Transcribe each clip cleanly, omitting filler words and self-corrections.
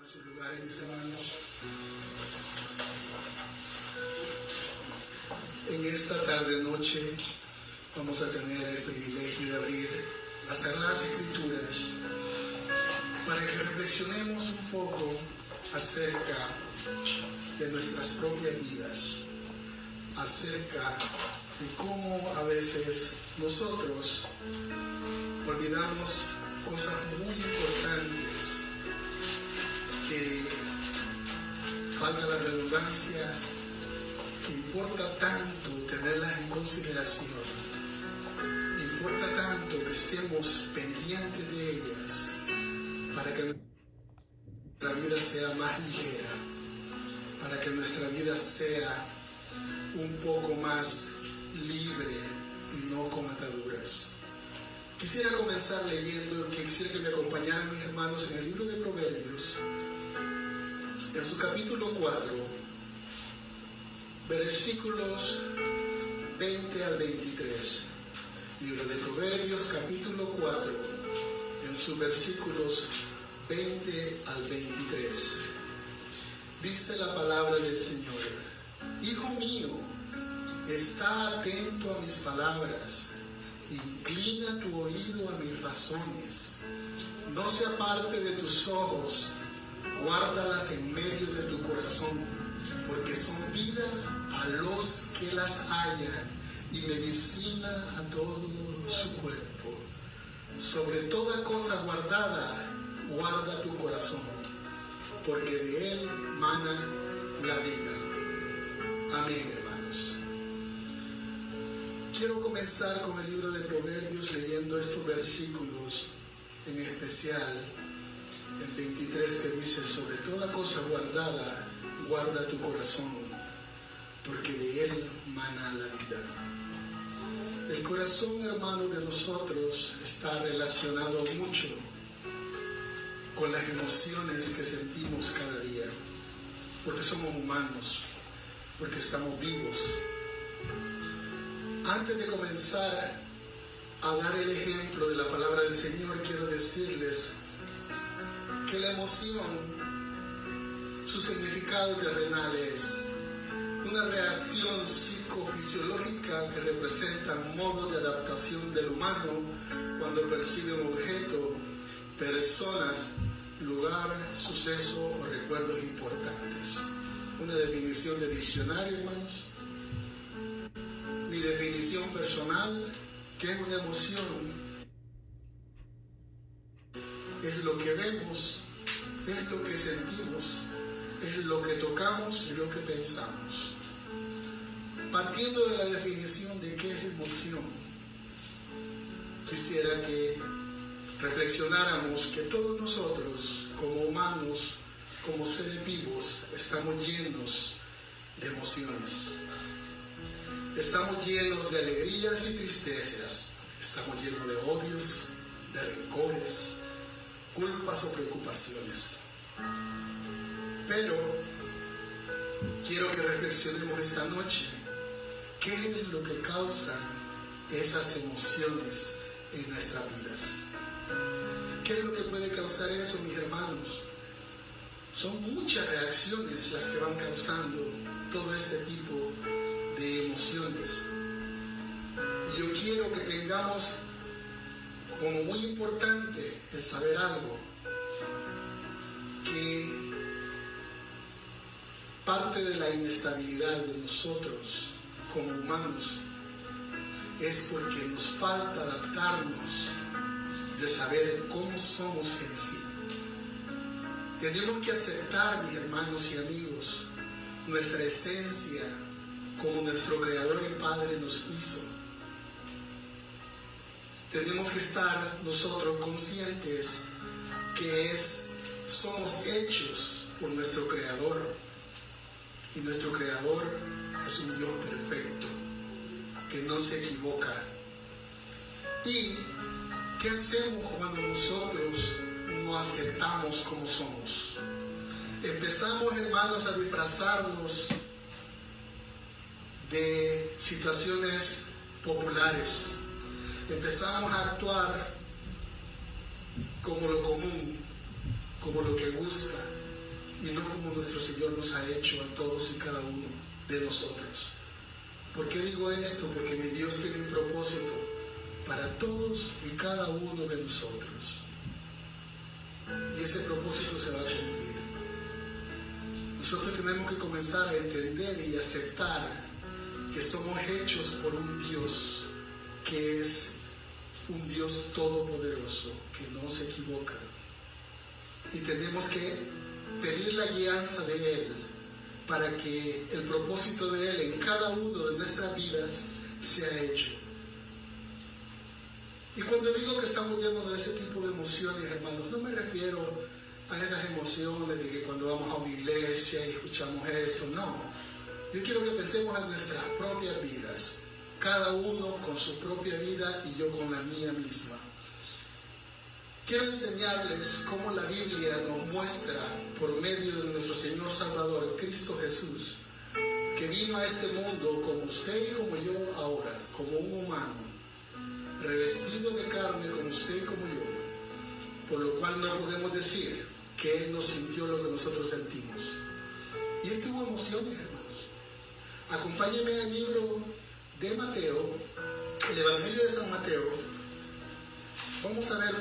sus lugares, mis hermanos. En esta tarde-noche vamos a tener el privilegio de abrir las Sagradas Escrituras para que reflexionemos un poco acerca de nuestras propias vidas, acerca de cómo a veces nosotros olvidamos cosas muy importantes que, valga la redundancia, importa tanto tenerlas en consideración, importa tanto que estemos pendientes de ellas para que nuestra vida sea más ligera, para que nuestra vida sea un poco más libre y no con ataduras. Quisiera comenzar leyendo, quisiera que me acompañaran mis hermanos en el libro de Proverbios, en su capítulo 4, versículos 20 al 23. Libro de Proverbios, capítulo 4, en sus versículos 20 al 23. Dice la palabra del Señor: Hijo mío, está atento a mis palabras, inclina tu oído a mis razones. No se aparte de tus ojos, guárdalas en medio de tu corazón, porque son vida a los que las hallan y medicina a todo su cuerpo. Sobre toda cosa guardada, guarda tu corazón, porque de él mana la vida. Amén, hermanos. Quiero comenzar con el libro de Proverbios leyendo estos versículos, en especial el 23, que dice: sobre toda cosa guardada, guarda tu corazón, porque de él mana la vida. El corazón, hermano, de nosotros está relacionado mucho con las emociones que sentimos cada día, porque somos humanos, porque estamos vivos. Antes de comenzar a dar el ejemplo de la palabra del Señor, quiero decirles que la emoción, su significado terrenal es una reacción psicofisiológica que representa un modo de adaptación del humano cuando percibe un objeto, personas, lugar, suceso o recuerdos importantes. Una definición de diccionario, hermanos. Mi definición personal, ¿qué es una emoción? Es lo que vemos, es lo que sentimos, es lo que tocamos y lo que pensamos. Partiendo de la definición de qué es emoción, quisiera que reflexionáramos que todos nosotros, como humanos, como seres vivos, estamos llenos de emociones. Estamos llenos de alegrías y tristezas, estamos llenos de odios, de rencores, culpas o preocupaciones. Pero quiero que reflexionemos esta noche, ¿qué es lo que causa esas emociones en nuestras vidas? ¿Qué es lo que puede causar eso, mis hermanos? Son muchas reacciones las que van causando todo este tipo de emociones. Y yo quiero que tengamos como muy importante el saber algo, que parte de la inestabilidad de nosotros como humanos es porque nos falta adaptarnos de saber cómo somos en sí. Tenemos que aceptar, mis hermanos y amigos, nuestra esencia como nuestro Creador y Padre nos hizo. Tenemos que estar nosotros conscientes que somos hechos por nuestro Creador, y nuestro Creador es un Dios perfecto, que no se equivoca. ¿Y qué hacemos cuando nosotros no aceptamos como somos? Empezamos, hermanos, a disfrazarnos de situaciones populares. Empezamos a actuar como lo común, como lo que gusta, y no como nuestro Señor nos ha hecho a todos y cada uno de nosotros. ¿Por qué digo esto? Porque mi Dios tiene un propósito para todos y cada uno de nosotros. Y ese propósito se va a cumplir. Nosotros tenemos que comenzar a entender y aceptar que somos hechos por un Dios que es un Dios todopoderoso, que no se equivoca. Y tenemos que pedir la guianza de Él para que el propósito de Él en cada uno de nuestras vidas sea hecho. Y cuando digo que estamos llenos de ese tipo de emociones, hermanos, no me refiero a esas emociones de que cuando vamos a una iglesia y escuchamos esto, no. Yo quiero que pensemos en nuestras propias vidas, cada uno con su propia vida y yo con la mía misma. Quiero enseñarles cómo la Biblia nos muestra, por medio de nuestro Señor Salvador, Cristo Jesús, que vino a este mundo como usted y como yo ahora, como un humano, revestido de carne como usted y como yo, por lo cual no podemos decir que Él no sintió lo que nosotros sentimos. Y Él tuvo emociones, hermanos. Acompáñenme al libro de Mateo, el Evangelio de San Mateo. Vamos a ver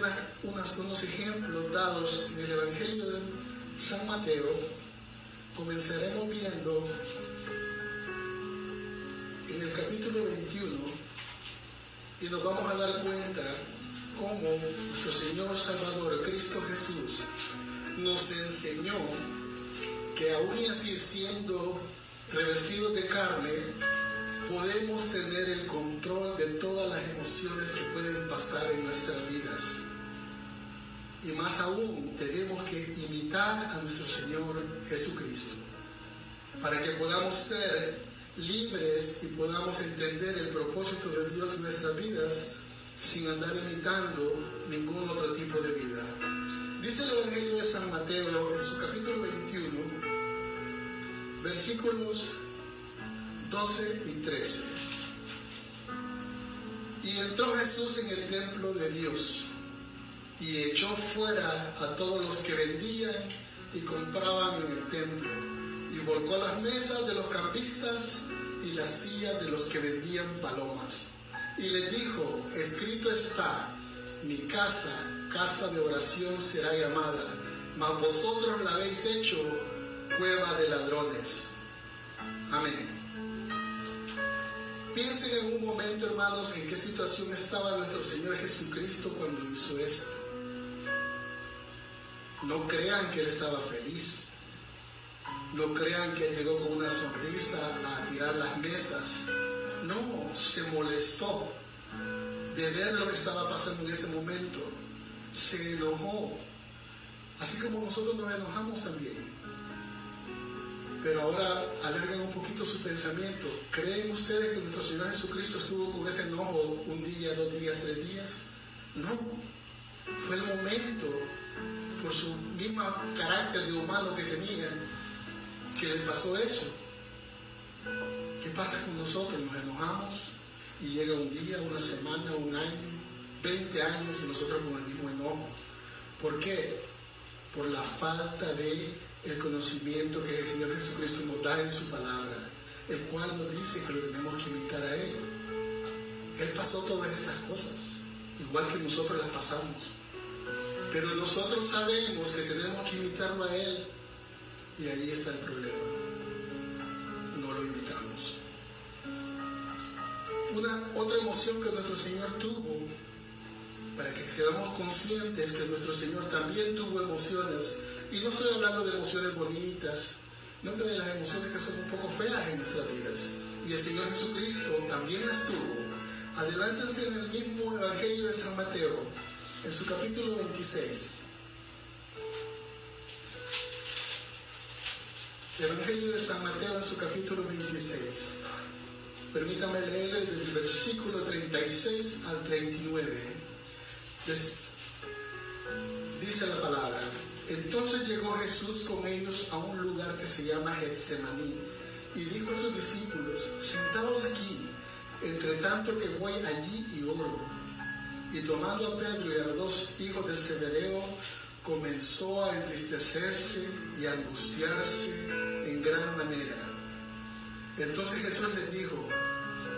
unos ejemplos dados en el Evangelio de San Mateo. Comenzaremos viendo en el capítulo 21 y nos vamos a dar cuenta cómo nuestro Señor Salvador, Cristo Jesús, nos enseñó que aún y así siendo revestidos de carne, podemos tener el control de todas las emociones que pueden pasar en nuestras vidas. Y más aún, tenemos que imitar a nuestro Señor Jesucristo para que podamos ser libres y podamos entender el propósito de Dios en nuestras vidas sin andar imitando ningún otro tipo de vida. Dice el Evangelio de San Mateo en su capítulo 21, versículos 12 y 13. Y entró Jesús en el templo de Dios y echó fuera a todos los que vendían y compraban en el templo, y volcó las mesas de los cambistas y las sillas de los que vendían palomas. Y les dijo: escrito está, mi casa, casa de oración será llamada, mas vosotros la habéis hecho cueva de ladrones. Amén. Piensen en un momento, hermanos, en qué situación estaba nuestro Señor Jesucristo cuando hizo esto. No crean que Él estaba feliz. No crean que Él llegó con una sonrisa a tirar las mesas. No, se molestó de ver lo que estaba pasando en ese momento. Se enojó. Así como nosotros nos enojamos también. Pero ahora alarguen un poquito su pensamiento. ¿Creen ustedes que nuestro Señor Jesucristo estuvo con ese enojo un día, 2 días, 3 días? No. Fue el momento, por su mismo carácter de humano que tenía, que le pasó eso. ¿Qué pasa con nosotros? Nos enojamos y llega un día, una semana, un año, 20 años y nosotros con el mismo enojo. ¿Por qué? Por la falta de el conocimiento que el Señor Jesucristo nos da en su palabra, el cual nos dice que lo tenemos que imitar a Él. Él pasó todas estas cosas, igual que nosotros las pasamos. Pero nosotros sabemos que tenemos que imitarlo a Él, y ahí está el problema. No lo imitamos. Otra emoción que nuestro Señor tuvo, para que quedamos conscientes que nuestro Señor también tuvo emociones. Y no estoy hablando de emociones bonitas, no que de las emociones que son un poco feas en nuestras vidas. Y el Señor Jesucristo también las tuvo. Adelántense en el mismo Evangelio de San Mateo, en su capítulo 26. Evangelio de San Mateo en su capítulo 26. Permítame leerle del versículo 36 al 39. Dice la palabra: entonces llegó Jesús con ellos a un lugar que se llama Getsemaní, y dijo a sus discípulos: sentaos aquí, entre tanto que voy allí y oro. Y tomando a Pedro y a los 2 hijos de Zebedeo, comenzó a entristecerse y a angustiarse en gran manera. Entonces Jesús les dijo: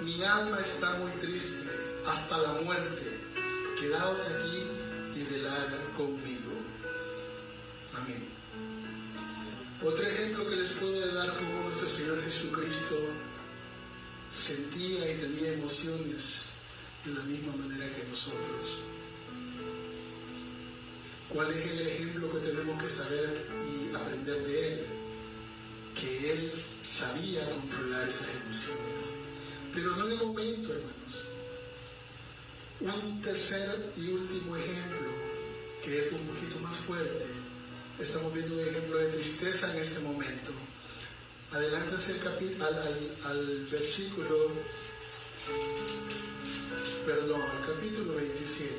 mi alma está muy triste hasta la muerte. Quedaos aquí y velad conmigo. Amén. Otro ejemplo que les puedo dar como nuestro Señor Jesucristo sentía y tenía emociones de la misma manera que nosotros. ¿Cuál es el ejemplo que tenemos que saber y aprender de Él? Que Él sabía controlar esas emociones, pero no en el momento, hermanos. Un tercer y último ejemplo, que es un poquito más fuerte. Estamos viendo un ejemplo de tristeza en este momento. Adelántense al capítulo 27.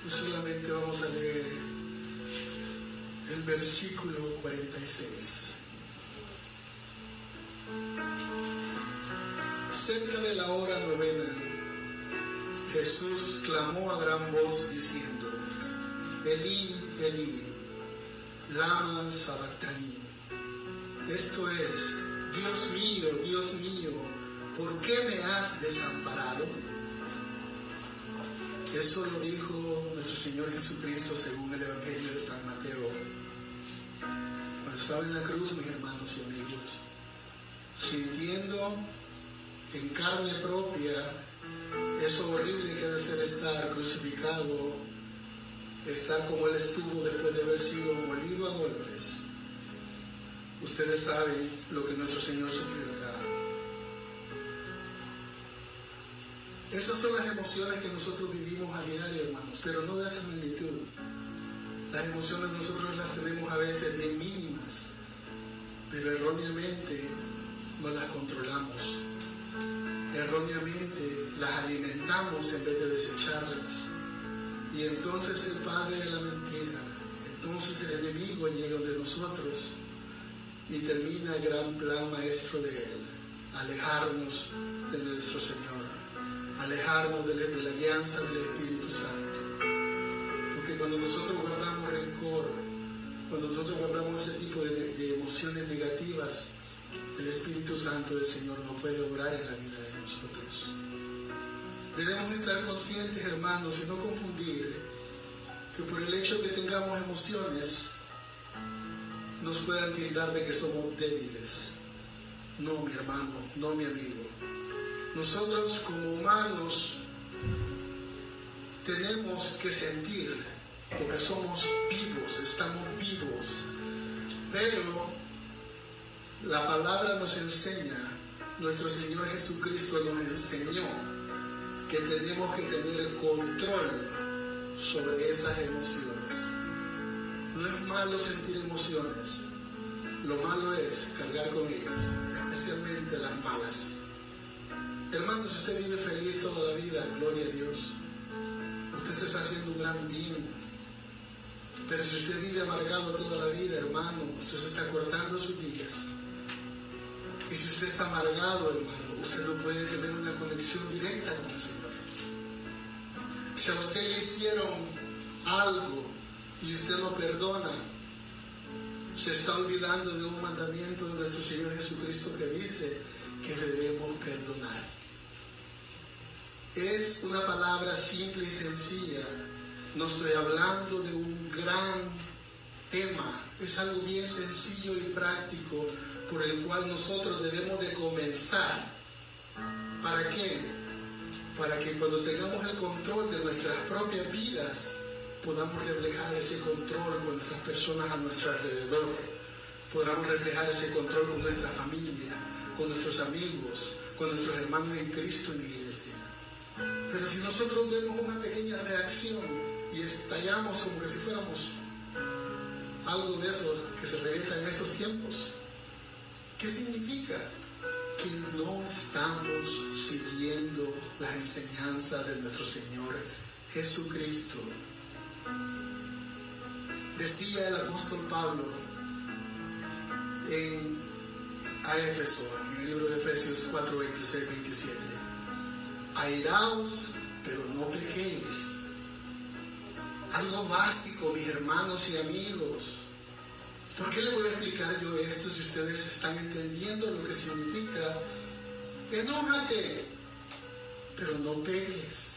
Y solamente vamos a leer el versículo 46. Cerca de la hora novena, Jesús clamó a gran voz diciendo: Elí, Elí, lama sabactani. Esto es: Dios mío, ¿por qué me has desamparado? Eso lo dijo nuestro Señor Jesucristo según el Evangelio de San Mateo. Cuando estaba en la cruz, mis hermanos y amigos, sintiendo en carne propia eso horrible que debe ser estar crucificado, estar como Él estuvo después de haber sido molido a golpes. Ustedes saben lo que nuestro Señor sufrió acá. Esas son las emociones que nosotros vivimos a diario, hermanos, pero no de esa magnitud. Las emociones nosotros las tenemos a veces bien mínimas, pero erróneamente no las controlamos. Erróneamente las alimentamos en vez de desecharlas. Y entonces el padre de la mentira, entonces el enemigo llega de nosotros y termina el gran plan maestro de él: alejarnos de nuestro Señor, alejarnos de la alianza del Espíritu Santo. Porque cuando nosotros guardamos rencor, cuando nosotros guardamos ese tipo de emociones negativas, el Espíritu Santo del Señor no puede obrar en la vida de nosotros. Debemos estar conscientes, hermanos, y no confundir que por el hecho que tengamos emociones nos puedan tildar de que somos débiles. No, mi hermano, no, mi amigo. Nosotros como humanos tenemos que sentir, porque somos vivos, estamos vivos. Pero la palabra nos enseña, nuestro Señor Jesucristo nos enseñó que tenemos que tener control sobre esas emociones. No es malo sentir emociones, lo malo es cargar con ellas, especialmente las malas. Hermanos, si usted vive feliz toda la vida, gloria a Dios, usted se está haciendo un gran bien. Pero si usted vive amargado toda la vida, hermano, usted se está cortando sus días. Y si usted está amargado, hermano, usted no puede tener una conexión directa con el Señor. Si a usted le hicieron algo y usted lo perdona, se está olvidando de un mandamiento de nuestro Señor Jesucristo que dice que debemos perdonar. Es una palabra simple y sencilla. No estoy hablando de un gran tema. Es algo bien sencillo y práctico por el cual nosotros debemos de comenzar. ¿Para qué? Para que cuando tengamos el control de nuestras propias vidas, podamos reflejar ese control con nuestras personas a nuestro alrededor. Podamos reflejar ese control con nuestra familia, con nuestros amigos, con nuestros hermanos en Cristo en la iglesia. Pero si nosotros vemos una pequeña reacción y estallamos como que si fuéramos algo de eso que se revienta en estos tiempos, ¿qué significa? Que no estamos siguiendo las enseñanzas de nuestro Señor Jesucristo. Decía el apóstol Pablo a Éfeso, en el libro de Efesios 4, 26, 27: airaos, pero no pequéis. Hay lo básico, mis hermanos y amigos. ¿Por qué le voy a explicar yo esto si ustedes están entendiendo lo que significa? Enójate, pero no pegues.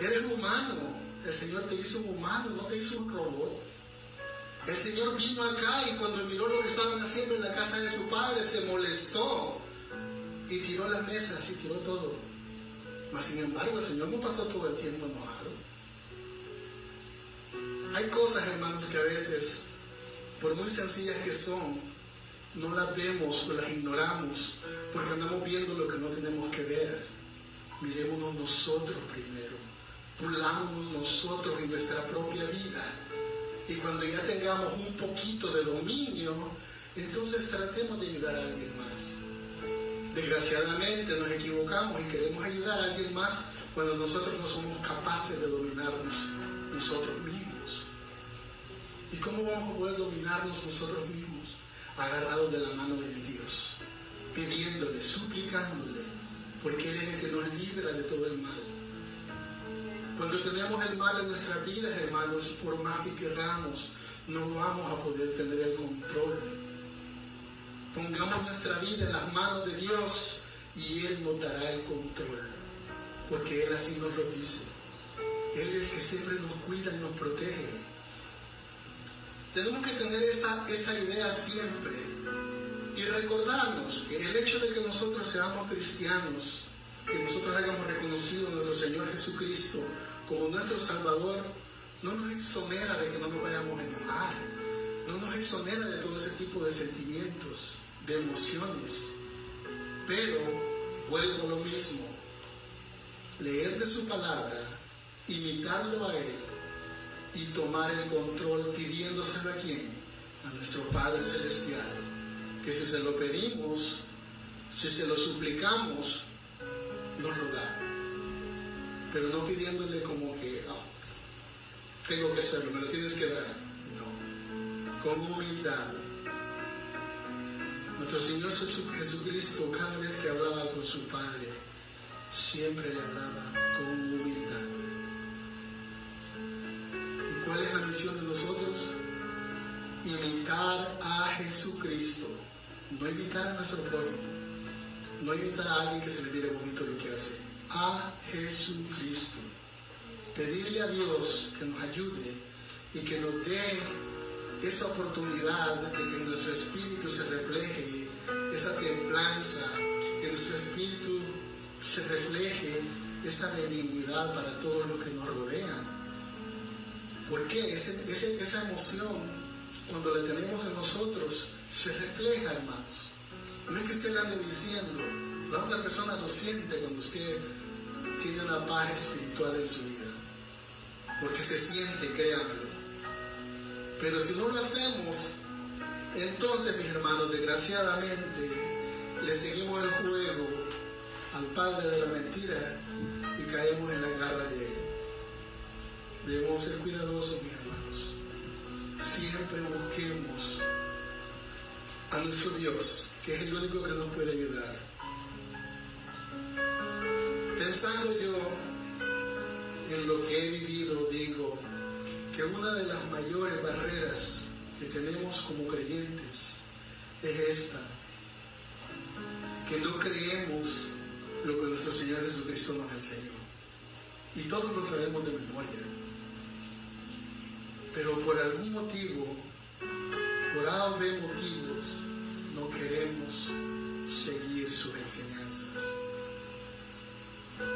Eres humano. El Señor te hizo un humano, no te hizo un robot. El Señor vino acá y cuando miró lo que estaban haciendo en la casa de su padre, se molestó y tiró las mesas y tiró todo. Mas sin embargo, el Señor no pasó todo el tiempo enojado. Hay cosas, hermanos, que a veces, por muy sencillas que son, no las vemos o las ignoramos porque andamos viendo lo que no tenemos que ver. Mirémonos nosotros primero, pulámonos nosotros en nuestra propia vida. Y cuando ya tengamos un poquito de dominio, entonces tratemos de ayudar a alguien más. Desgraciadamente nos equivocamos y queremos ayudar a alguien más cuando nosotros no somos capaces de dominarnos nosotros mismos. ¿Y cómo vamos a poder dominarnos nosotros mismos? Agarrados de la mano de mi Dios, pidiéndole, suplicándole, porque Él es el que nos libra de todo el mal. Cuando tenemos el mal en nuestras vidas, hermanos, por más que querramos, no vamos a poder tener el control. Pongamos nuestra vida en las manos de Dios y Él nos dará el control, porque Él así nos lo dice. Él es el que siempre nos cuida y nos protege. Tenemos que tener esa idea siempre y recordarnos que el hecho de que nosotros seamos cristianos, que nosotros hayamos reconocido a nuestro Señor Jesucristo como nuestro Salvador, no nos exonera de que no nos vayamos a enojar, no nos exonera de todo ese tipo de sentimientos, de emociones. Pero vuelvo a lo mismo: leer de su palabra, imitarlo a Él y tomar el control pidiéndoselo ¿a quién? A nuestro Padre Celestial, que si se lo pedimos, si se lo suplicamos, nos lo da, pero no pidiéndole como que tengo que hacerlo, me lo tienes que dar. No, con humildad. Nuestro Señor Jesucristo, cada vez que hablaba con su Padre, siempre le hablaba con humildad. ¿Y cuál es la misión de nosotros? Imitar a Jesucristo, no imitar a nuestro prójimo, no imitar a alguien que se le mire bonito lo que hace, a Jesucristo. Pedirle a Dios que nos ayude y que nos dé esa oportunidad de que en nuestro espíritu se refleje esa templanza, que en nuestro espíritu se refleje esa benignidad para todos los que nos rodean. ¿Por qué? Esa emoción, cuando la tenemos en nosotros, se refleja, hermanos. No es que usted le ande diciendo, la otra persona lo siente cuando usted tiene una paz espiritual en su vida, porque se siente, créanmelo. Pero si no lo hacemos, entonces, mis hermanos, desgraciadamente le seguimos el juego al padre de la mentira y caemos en la garra de él. Debemos ser cuidadosos, mis hermanos. Siempre busquemos a nuestro Dios, que es el único que nos puede ayudar. Pensando yo en lo que he vivido, digo que una de las mayores barreras que tenemos como creyentes es esta: que no creemos lo que nuestro Señor Jesucristo nos enseñó. Y todos lo sabemos de memoria. Pero por algún motivo, por A o B motivos, no queremos seguir sus enseñanzas.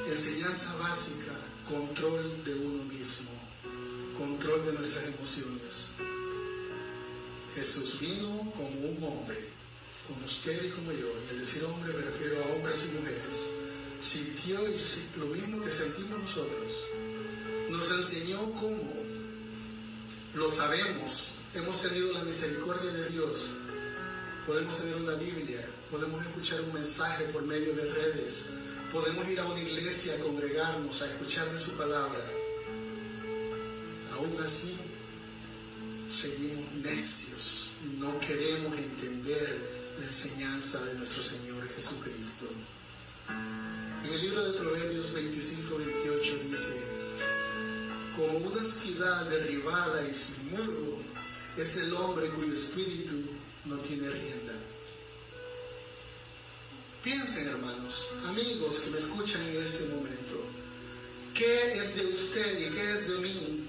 Enseñanza básica: control de uno mismo, control de nuestras emociones. Jesús vino como un hombre, como usted y como yo, y al decir hombre me refiero a hombres y mujeres, sintió lo mismo que sentimos nosotros. Nos enseñó cómo. Lo sabemos, hemos tenido la misericordia de Dios. Podemos tener una Biblia, podemos escuchar un mensaje por medio de redes, podemos ir a una iglesia a congregarnos, a escuchar de su palabra. Aún así, seguimos necios y no queremos entender la enseñanza de nuestro Señor Jesucristo. En el libro de Proverbios 25-28 dice: con ciudad derribada y sin muro es el hombre cuyo espíritu no tiene rienda. Piensen, hermanos, amigos que me escuchan en este momento, ¿qué es de usted y qué es de mí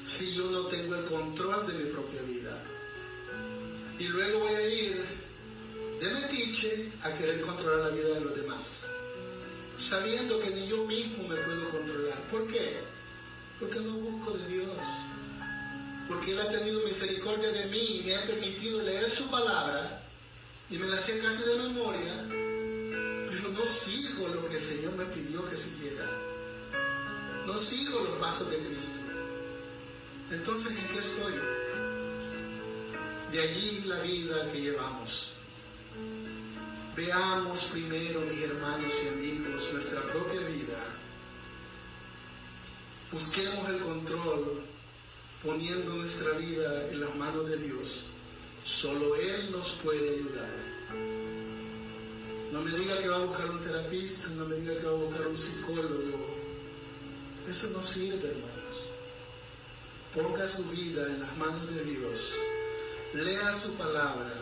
si yo no tengo el control de mi propia vida? Y luego voy a ir de metiche a querer controlar la vida de los demás, sabiendo que ni yo mismo me puedo controlar. ¿Por qué? Porque no busco de Dios, porque Él ha tenido misericordia de mí y me ha permitido leer su palabra y me la sé casi de memoria, pero no sigo lo que el Señor me pidió que siguiera, no sigo los pasos de Cristo. Entonces, ¿en qué estoy? De allí la vida que llevamos. Veamos primero, mis hermanos y amigos, nuestra propia vida. Busquemos el control, poniendo nuestra vida en las manos de Dios. Solo Él nos puede ayudar. No me diga que va a buscar un terapista, no me diga que va a buscar un psicólogo. Eso no sirve, hermanos. Ponga su vida en las manos de Dios. Lea su palabra.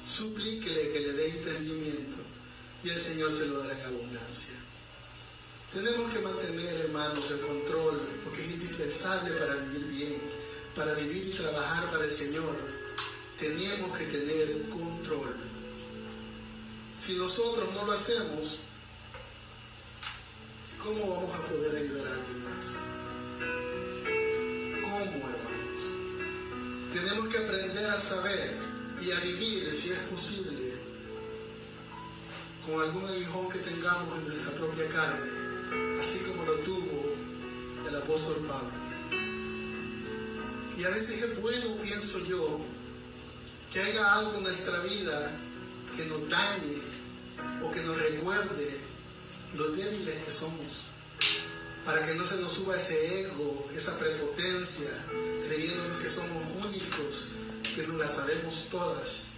Suplíquele que le dé entendimiento y el Señor se lo dará en abundancia. Tenemos que mantener, hermanos, el control, porque es indispensable para vivir bien, para vivir y trabajar para el Señor. Tenemos que tener control. Si nosotros no lo hacemos, ¿cómo vamos a poder ayudar a alguien más? ¿Cómo, hermanos? Tenemos que aprender a saber y a vivir, si es posible, con algún aguijón que tengamos en nuestra propia carne, así como lo tuvo el apóstol Pablo. Y a veces es bueno, pienso yo, que haya algo en nuestra vida que nos dañe o que nos recuerde lo débiles que somos, para que no se nos suba ese ego, esa prepotencia, creyéndonos que somos únicos, que nos las sabemos todas.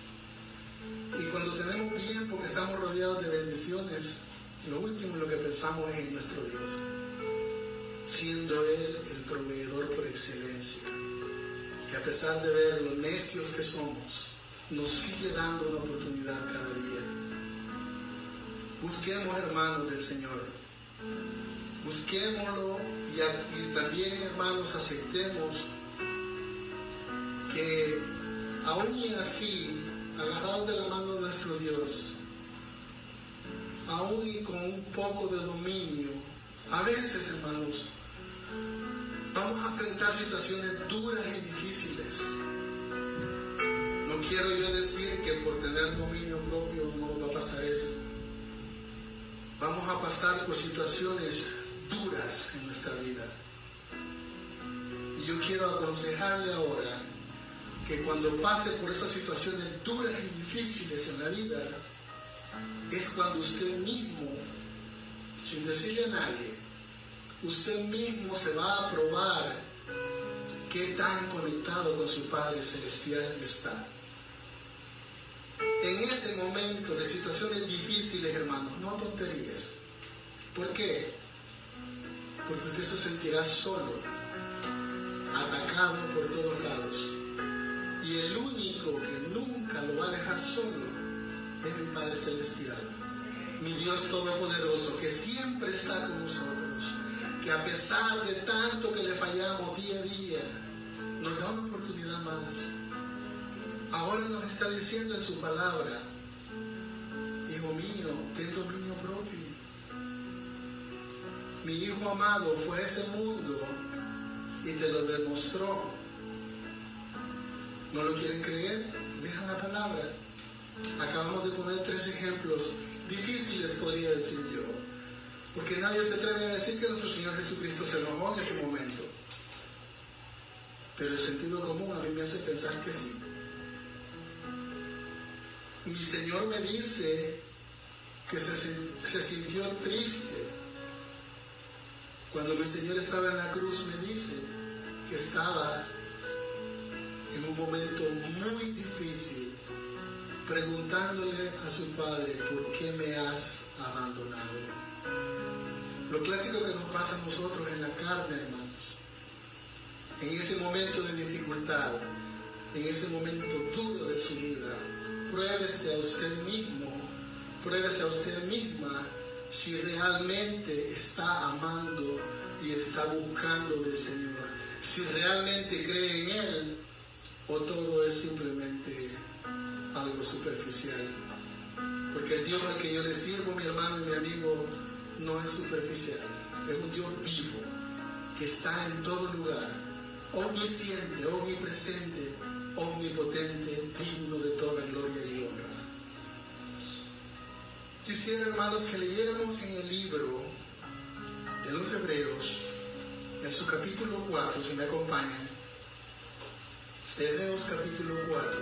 Y cuando tenemos bien, porque estamos rodeados de bendiciones, lo último en lo que pensamos es en nuestro Dios, siendo Él el proveedor por excelencia, que a pesar de ver lo necios que somos, nos sigue dando una oportunidad cada día. Busquemos, hermanos, del Señor. Busquémoslo y también, hermanos, aceptemos que aún y así, agarrados de la mano de nuestro Dios, aún y con un poco de dominio, a veces, hermanos, vamos a enfrentar situaciones duras y difíciles. No quiero yo decir que por tener dominio propio no nos va a pasar eso. Vamos a pasar por situaciones duras en nuestra vida. Y yo quiero aconsejarle ahora que cuando pase por esas situaciones duras y difíciles en la vida, es cuando usted mismo, sin decirle a nadie, usted mismo se va a probar qué tan conectado con su Padre Celestial está. En ese momento de situaciones difíciles, hermanos, no tonterías. ¿Por qué? Porque usted se sentirá solo, atacado por todos lados. Y el único que nunca lo va a dejar solo es mi Padre Celestial, mi Dios Todopoderoso, que siempre está con nosotros, que a pesar de tanto que le fallamos día a día, nos da una oportunidad más. Ahora nos está diciendo en su palabra: hijo mío, ten dominio propio. Mi hijo amado fue a ese mundo y te lo demostró. ¿No lo quieren creer? Lean la palabra. Acabamos de poner 3 ejemplos difíciles, podría decir yo, porque nadie se atreve a decir que nuestro Señor Jesucristo se enojó en ese momento. Pero el sentido común a mí me hace pensar que sí. Mi Señor me dice que se sintió triste. Cuando mi Señor estaba en la cruz, me dice que estaba en un momento muy difícil, preguntándole a su Padre: ¿por qué me has abandonado? Lo clásico que nos pasa a nosotros en la carne, hermanos, en ese momento de dificultad, en ese momento duro de su vida, pruébese a usted mismo, pruébese a usted misma si realmente está amando y está buscando del Señor, si realmente cree en Él o todo es simplemente algo superficial. Porque el Dios al que yo le sirvo, mi hermano y mi amigo, no es superficial, es un Dios vivo que está en todo lugar, omnisciente, omnipresente, omnipotente, digno de toda gloria y honra. Quisiera, hermanos, que leyéramos en el libro de los Hebreos, en su capítulo 4, si me acompañan. Hebreos capítulo 4.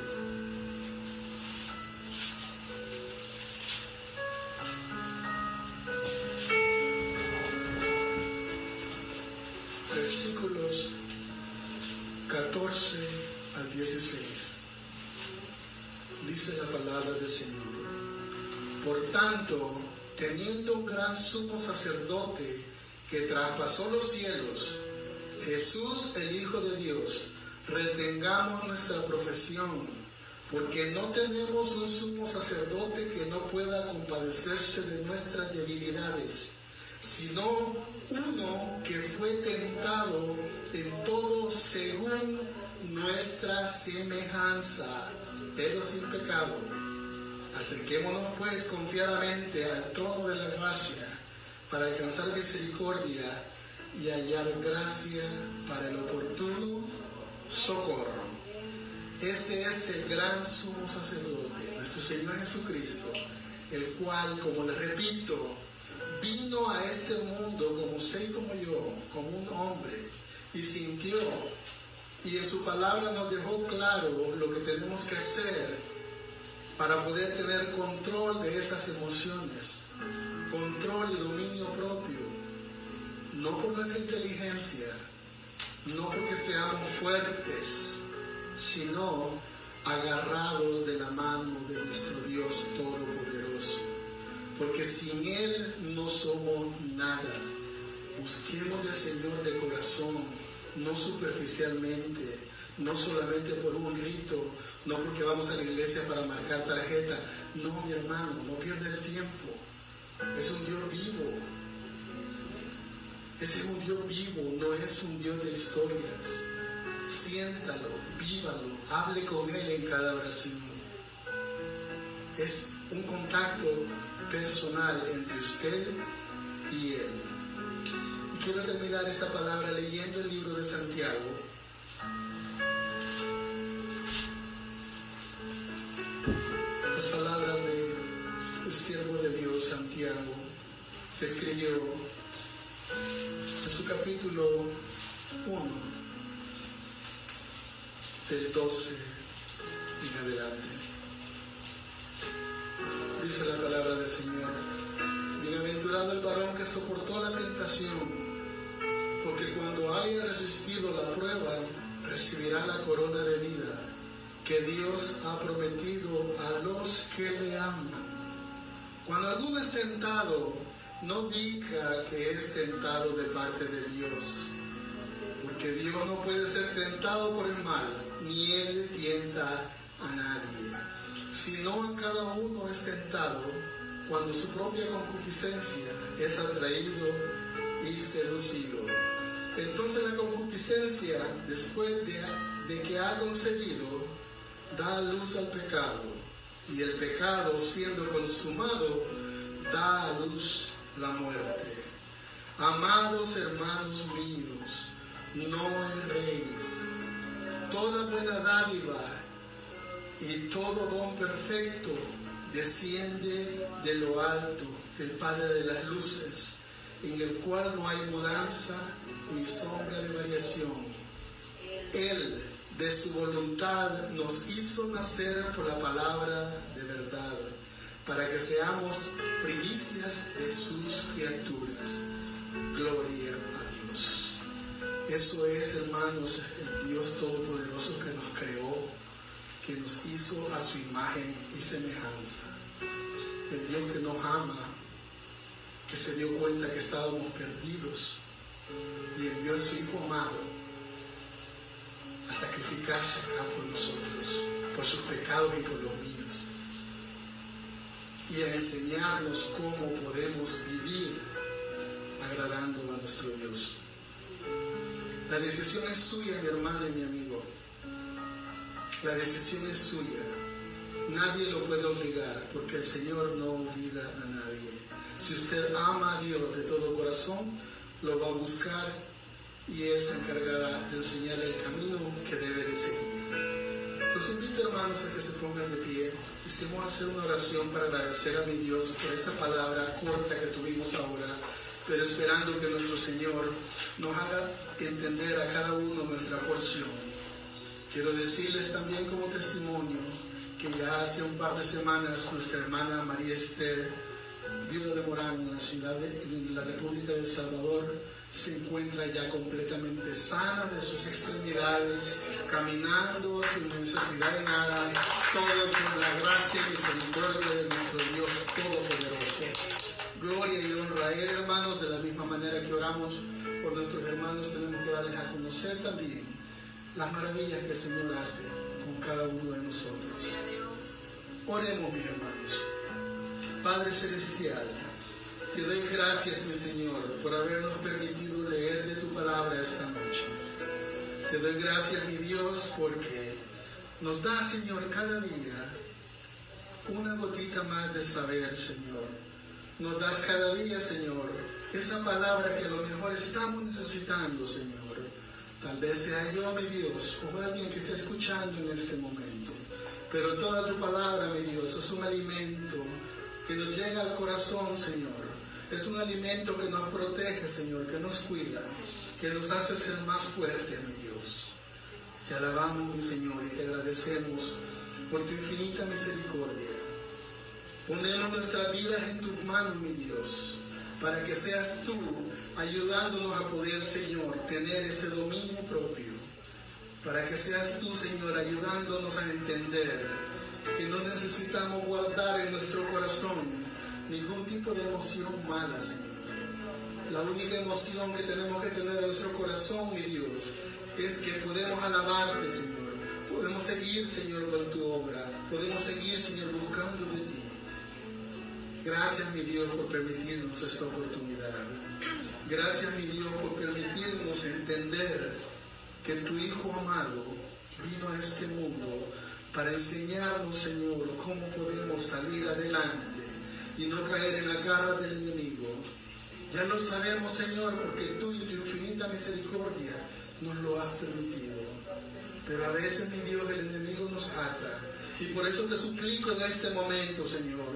Versículos 14 al 16. Dice la palabra del Señor. Por tanto, teniendo un gran sumo sacerdote que traspasó los cielos, Jesús, el Hijo de Dios, retengamos nuestra profesión, porque no tenemos un sumo sacerdote que no pueda compadecerse de nuestras debilidades, sino uno que fue tentado en todo según nuestra semejanza, pero sin pecado. Acerquémonos pues confiadamente al trono de la gracia para alcanzar misericordia y hallar gracia para el oportuno socorro. Ese es el gran sumo sacerdote, nuestro Señor Jesucristo, el cual, como le repito, vino a este mundo como usted y como yo, como un hombre, y sintió, y en su palabra nos dejó claro lo que tenemos que hacer para poder tener control de esas emociones, control y dominio propio, no por nuestra inteligencia, no porque seamos fuertes, sino agarrados de la mano de nuestro Dios Todopoderoso. Porque sin Él no somos nada. Busquemos del Señor de corazón, no superficialmente, no solamente por un rito, no porque vamos a la iglesia para marcar tarjeta. No, mi hermano, no pierda el tiempo. Es un Dios vivo. Ese es un Dios vivo, no es un Dios de historias. Siéntalo, vívalo, hable con Él en cada oración. Es un contacto personal entre usted y Él. Y quiero terminar esta palabra leyendo el libro de Santiago. Las palabras del siervo de Dios, Santiago, que escribió en su capítulo 1, del 12 en adelante. Dice la palabra del Señor: bienaventurado el varón que soportó la tentación, porque cuando haya resistido la prueba, recibirá la corona de vida que Dios ha prometido a los que le aman. Cuando alguno es tentado, no diga que es tentado de parte de Dios, porque Dios no puede ser tentado por el mal, ni Él tienta a nadie, sino a cada uno es tentado cuando su propia concupiscencia es atraído y seducido. Entonces la concupiscencia, después de que ha concebido, da luz al pecado, y el pecado, siendo consumado, da a luz la muerte. Amados hermanos míos, no erréis. Toda buena dádiva y todo don perfecto desciende de lo alto, el Padre de las luces, en el cual no hay mudanza ni sombra de variación. Él, de su voluntad, nos hizo nacer por la palabra de verdad, para que seamos primicias de sus criaturas. Gloria a Dios. Eso es, hermanos, el Dios Todopoderoso que nos creó, que nos hizo a su imagen y semejanza. El Dios que nos ama, que se dio cuenta que estábamos perdidos y envió a su Hijo amado a sacrificarse acá por nosotros, por sus pecados y por los míos, y a enseñarnos cómo podemos vivir agradando a nuestro Dios. La decisión es suya, mi hermano y mi amigo. La decisión es suya. Nadie lo puede obligar, porque el Señor no obliga a nadie. Si usted ama a Dios de todo corazón, lo va a buscar y Él se encargará de enseñar el camino que debe de seguir. Los invito, hermanos, a que se pongan de pie. Quisimos hacer una oración para agradecer a mi Dios por esta palabra corta que tuvimos ahora, pero esperando que nuestro Señor nos haga entender a cada uno nuestra porción. Quiero decirles también como testimonio que ya hace un par de semanas nuestra hermana María Esther, viuda de Morán, en la República de El Salvador, se encuentra ya completamente sana de sus extremidades, caminando sin necesidad de nada, todo con la gracia y misericordia de nuestro Dios Todopoderoso. Gloria y honra a Él, hermanos. De la misma manera que oramos por nuestros hermanos, tenemos que darles a conocer también las maravillas que el Señor hace con cada uno de nosotros. Oremos, mis hermanos. Padre Celestial, te doy gracias, mi Señor, por habernos permitido leer de tu palabra esta noche. Te doy gracias, mi Dios, porque nos da, Señor, cada día una gotita más de saber, Señor. Nos das cada día, Señor, esa palabra que a lo mejor estamos necesitando, Señor. Tal vez sea yo, mi Dios, o alguien que esté escuchando en este momento. Pero toda tu palabra, mi Dios, es un alimento que nos llega al corazón, Señor. Es un alimento que nos protege, Señor, que nos cuida, que nos hace ser más fuertes, mi Dios. Te alabamos, mi Señor, y te agradecemos por tu infinita misericordia. Ponemos nuestras vidas en tus manos, mi Dios, para que seas tú ayudándonos a poder, Señor, tener ese dominio propio. Para que seas tú, Señor, ayudándonos a entender que no necesitamos guardar en nuestro corazón ningún tipo de emoción mala, Señor. La única emoción que tenemos que tener en nuestro corazón, mi Dios, es que podemos alabarte, Señor. Podemos seguir, Señor, con tu obra. Podemos seguir, Señor, buscando de ti. Gracias, mi Dios, por permitirnos esta oportunidad. Gracias, mi Dios, por permitirnos entender que tu Hijo amado vino a este mundo para enseñarnos, Señor, cómo podemos salir adelante y no caer en la garra del enemigo. Ya lo sabemos, Señor, porque tú y tu infinita misericordia nos lo has permitido. Pero a veces, mi Dios, el enemigo nos ata. Y por eso te suplico en este momento, Señor,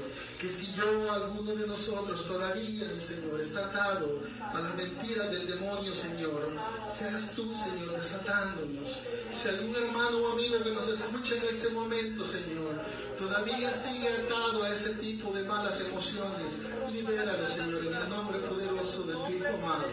que si yo o alguno de nosotros todavía, mi Señor, está atado a las mentiras del demonio, Señor, seas tú, Señor, desatándonos. Si algún hermano o amigo que nos escucha en este momento, Señor, todavía sigue atado a ese tipo de malas emociones, libéralo, Señor, en el nombre poderoso del Hijo amado.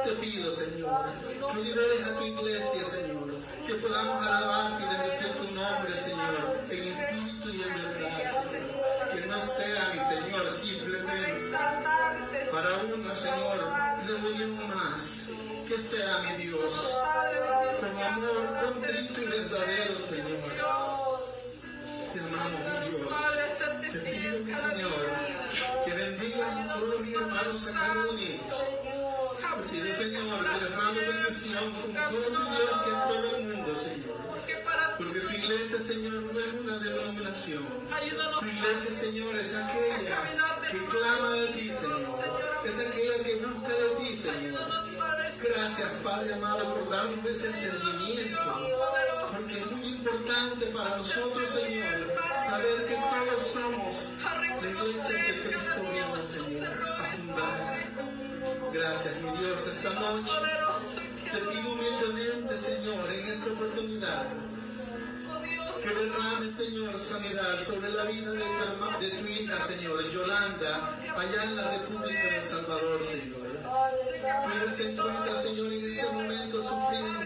Te pido, Señor, que liberes a tu iglesia, Señor, que podamos alabarte y bendecir tu nombre, Señor, en espíritu y en verdad, Señor. Que no sea, mi Señor, simplemente para una, Señor, reunión más. Que sea, mi Dios, con amor contrito y verdadero, Señor. Te amamos, mi Dios. Te pido, mi Señor, que bendiga a todos mis hermanos acá reunidos. Te pido, Señor, que derrame bendición con toda tu iglesia en todo el mundo, Señor. Porque tu iglesia, Señor, no es una denominación. Tu iglesia, Señor, es aquella que clama de ti, Señor. Es aquella que busca de ti, Señor. Gracias, Padre amado, por darnos ese entendimiento. Porque es muy importante para nosotros, Señor, saber que todos somos la iglesia que Cristo vino, Señor, a fundar. Gracias, mi Dios, esta noche te pido humildemente, Señor, en esta oportunidad, que derrame, Señor, sanidad sobre la vida de tu hija, Señor, Yolanda, allá en la República de El Salvador, Señor. Ella se encuentra, Señor, en este momento sufriendo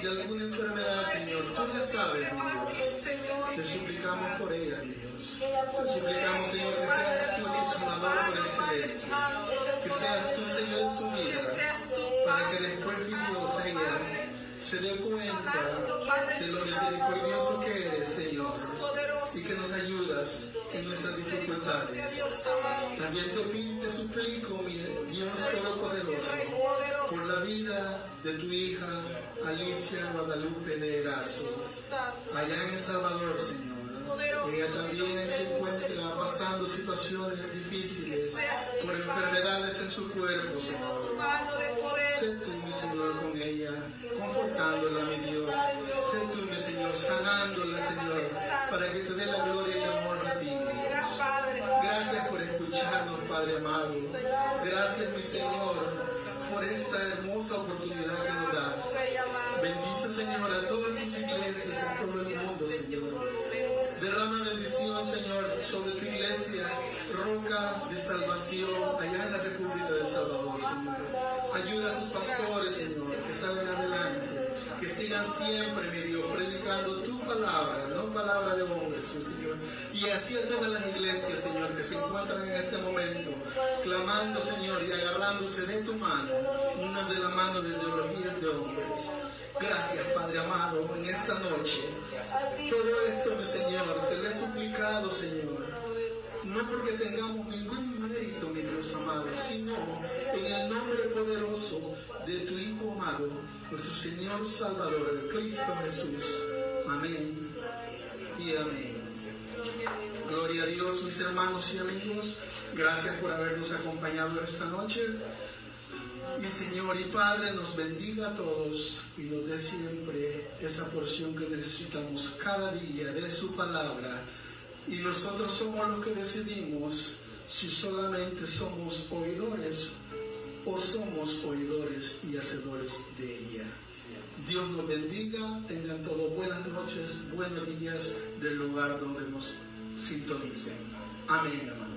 de alguna enfermedad, Señor. Tú ya sabes, mi Dios. Te suplicamos por ella, mi Dios. Te suplicamos, Señor, que seas tú su sanador por excelencia. Que seas tú, Señor, en su vida, para que después, mi Dios, ella se dé cuenta de lo misericordioso que eres, Señor, y que nos ayudas en nuestras dificultades. También te pido y te suplico, mi Dios Todopoderoso, por la vida de tu hija Alicia Guadalupe de Erazo, allá en El Salvador, Señor. Ella también se encuentra pasando situaciones difíciles por enfermedades en su cuerpo, Señor. Sé tú, mi Señor, con ella, confortándola, mi Dios. Sé tú, mi Señor, sanándola, Señor, para que te dé la gloria y el amor a ti. Gracias por escucharnos, Padre amado. Gracias, mi Señor, por esta hermosa oportunidad que nos das. Bendice, Señor, a todas tus iglesias en todo el mundo, Señor. Derrama bendición, Señor, sobre tu iglesia, roca de salvación, allá en la República de El Salvador, Señor. Ayuda a sus pastores, Señor, que salgan adelante, que sigan siempre, mi Dios, predicando tu palabra, no palabra de hombres, mi Señor. Y así a todas las iglesias, Señor, que se encuentran en este momento, clamando, Señor, y agarrándose de tu mano, una de la mano de ideologías de hombres. Gracias, Padre amado, en esta noche. Todo esto, mi Señor, te lo he suplicado, Señor, no porque tengamos ningún mérito, mi Dios amado, sino en el nombre poderoso de tu Hijo amado, nuestro Señor Salvador, el Cristo Jesús. Amén y amén. Gloria a Dios, mis hermanos y amigos. Gracias por habernos acompañado esta noche. Mi Señor y Padre nos bendiga a todos y nos dé siempre esa porción que necesitamos cada día de su palabra. Y nosotros somos los que decidimos si solamente somos oidores o somos oidores y hacedores de ella. Dios nos bendiga, tengan todos buenas noches, buenos días del lugar donde nos sintonicen. Amén, hermano.